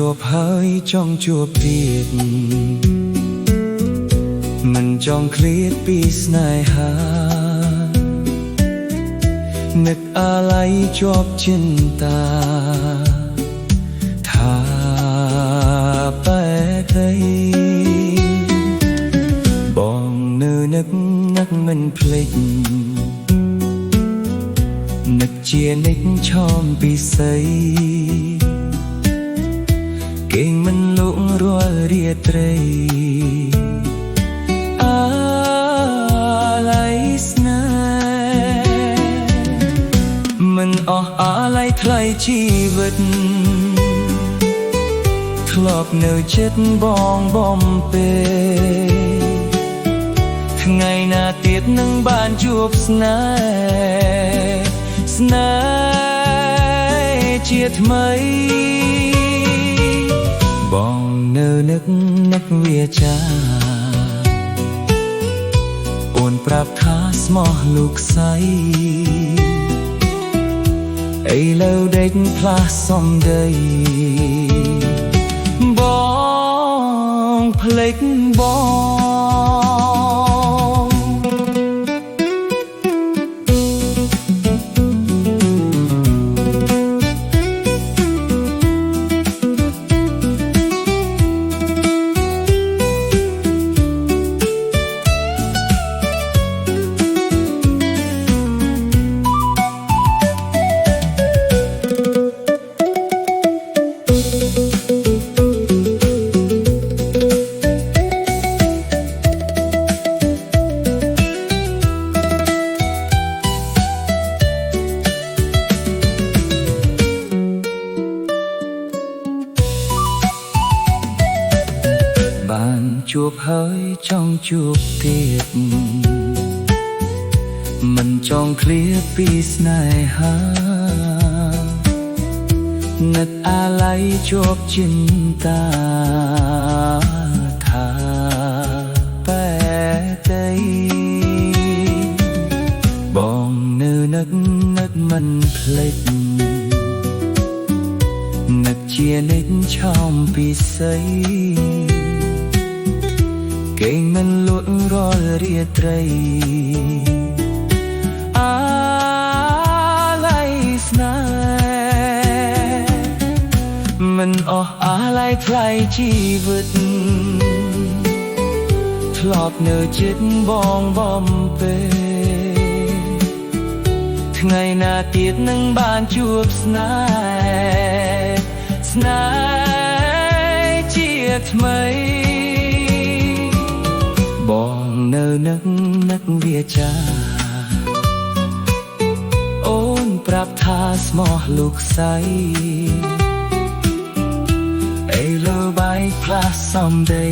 ជួបហើយចង់ជួបទៀតមិនចង់ឃ្លាតពីស្នេហានឹកអាឡ័យជាប់ចិន្តាថាបែកទៅបងនៅនឹកមិនភ្លេចនឹកជានិចឆោមពីស្អីគេងមិនលក់រាល់រាត្រីអាឡ័យស្នេហ៍មិនអស់អាឡ័យថ្លៃជីវិតធ្លាប់នៅចិត្តបងបំពេថ្ងៃណាទៀតនឹងបានជួបស្នេហ៍ជាថ្មីបងនៅនឹកវាចាអូនប្រាប់ថាស្មោះលោកស្រីឥឡូវដេកផ្លាស់សំដីបងភ្លេចបងបានជួបហើយចង់ជួបទៀតមិនចង់ឃ្លាតពីស្នេហានឹកអាឡ័យជាប់ចិន្តាថាបែកទៅបងនៅនឹកមិនភ្លេចនឹកជានិចឆោមពីស្អីគេងមិនលក់រាល់រាត្រីអាឡ័យស្នេហ៍មិនអស់អាឡ័យថ្លៃជីវិតធ្លាប់នៅចិត្តបងបំពេថ្ងៃណាទៀតនឹងបានជួបស្នេហ៍ជាថ្មីបងនៅនឹកវាចាអូនប្រាប់ថាស្មោះលោកស្រីឥឡូវបែកផ្លាស់សំដី